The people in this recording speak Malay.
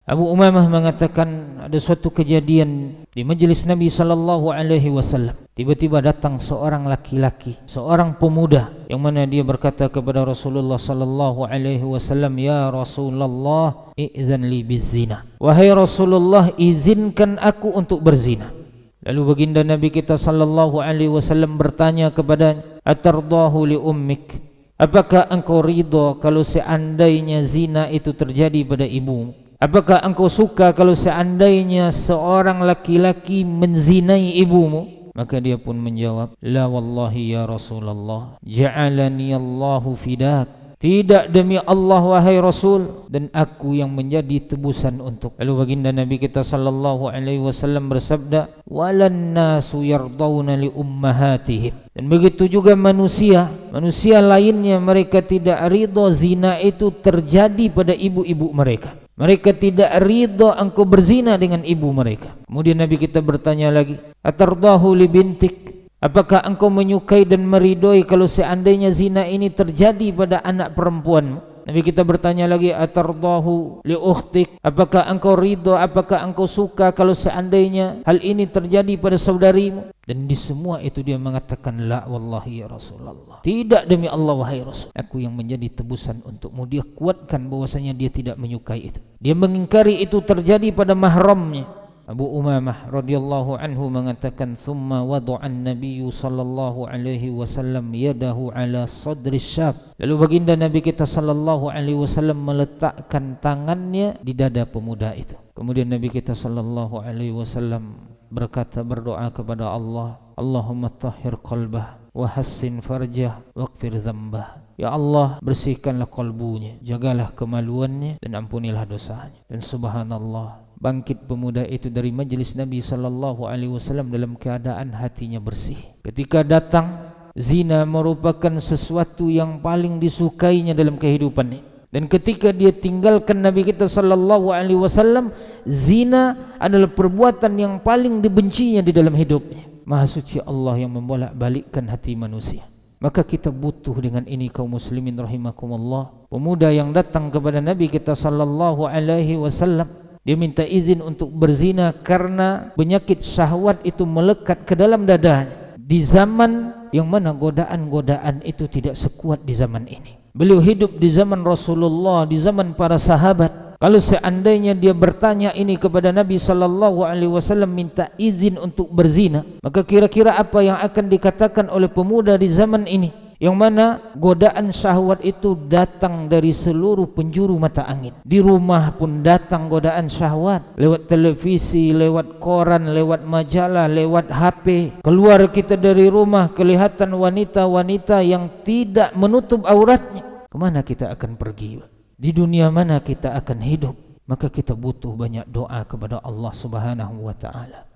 Abu Umamah mengatakan ada suatu kejadian di majlis Nabi sallallahu alaihi wasallam. Tiba-tiba datang seorang laki-laki, seorang pemuda yang mana dia berkata kepada Rasulullah sallallahu alaihi wasallam, "Ya Rasulullah, izin li bizina." Wahai Rasulullah, izinkan aku untuk berzina. Lalu baginda Nabi kita sallallahu alaihi wasallam bertanya kepadanya, "Atardahu li ummik?" Apakah engkau ridha kalau seandainya zina itu terjadi pada ibumu? Apakah engkau suka kalau seandainya seorang laki-laki menzinai ibumu? Maka dia pun menjawab, "La wallahi ya Rasulullah, ja'alani Allahu fidak." Tidak, demi Allah wahai Rasul, dan aku yang menjadi tebusan untuk. Lalu baginda Nabi kita sallallahu alaihi wasallam bersabda, "Walan nasu yardawna li ummahatihim." Dan begitu juga manusia lainnya, mereka tidak ridha zina itu terjadi pada ibu-ibu mereka. Mereka tidak ridha engkau berzina dengan ibu mereka. Kemudian Nabi kita bertanya lagi, "Atardahu li bintik?" Apakah engkau menyukai dan meridhoi kalau seandainya zina ini terjadi pada anak perempuanmu? Nabi kita bertanya lagi, "Atardahu li ukhtik?" Apakah engkau ridha, apakah engkau suka kalau seandainya hal ini terjadi pada saudarimu? Dan di semua itu dia mengatakan, "La wallahi ya Rasulullah." Tidak, demi Allah wahai Rasul, aku yang menjadi tebusan untukmu. Dia kuatkan bahwasanya dia tidak menyukai itu. Dia mengingkari itu terjadi pada mahramnya. Abu Umamah radhiyallahu anhu mengatakan, "Thumma wada'an Nabi sallallahu alaihi wasallam yadahu ala sadri syab." Lalu baginda Nabi kita sallallahu alaihi wasallam meletakkan tangannya di dada pemuda itu. Kemudian Nabi kita sallallahu alaihi wasallam berdoa kepada Allah, "Allahumma tahhir qalbah wa hassin farjah waghfir dzambah." Ya Allah, bersihkanlah kalbunya, jagalah kemaluannya, dan ampunilah dosanya. Dan subhanallah, bangkit pemuda itu dari majlis Nabi sallallahu alaihi wasallam dalam keadaan hatinya bersih. Ketika datang, zina merupakan sesuatu yang paling disukainya dalam kehidupannya. Dan ketika dia tinggalkan Nabi kita sallallahu alaihi wasallam, zina adalah perbuatan yang paling dibencinya di dalam hidupnya. Maha suci Allah yang membolak-balikkan hati manusia. Maka kita butuh dengan ini kaum muslimin rahimakumullah. Pemuda yang datang kepada Nabi kita sallallahu alaihi wasallam, dia minta izin untuk berzina karena penyakit syahwat itu melekat ke dalam dadanya. Di zaman yang mana godaan-godaan itu tidak sekuat di zaman ini. Beliau hidup di zaman Rasulullah, di zaman para sahabat. Kalau seandainya dia bertanya ini kepada Nabi sallallahu alaihi wasallam minta izin untuk berzina, maka kira-kira apa yang akan dikatakan oleh pemuda di zaman ini, yang mana godaan syahwat itu datang dari seluruh penjuru mata angin. Di rumah pun datang godaan syahwat, lewat televisi, lewat koran, lewat majalah, lewat HP. Keluar kita dari rumah kelihatan wanita-wanita yang tidak menutup auratnya. Kemana kita akan pergi? Di dunia mana kita akan hidup? Maka kita butuh banyak doa kepada Allah Subhanahu wa ta'ala.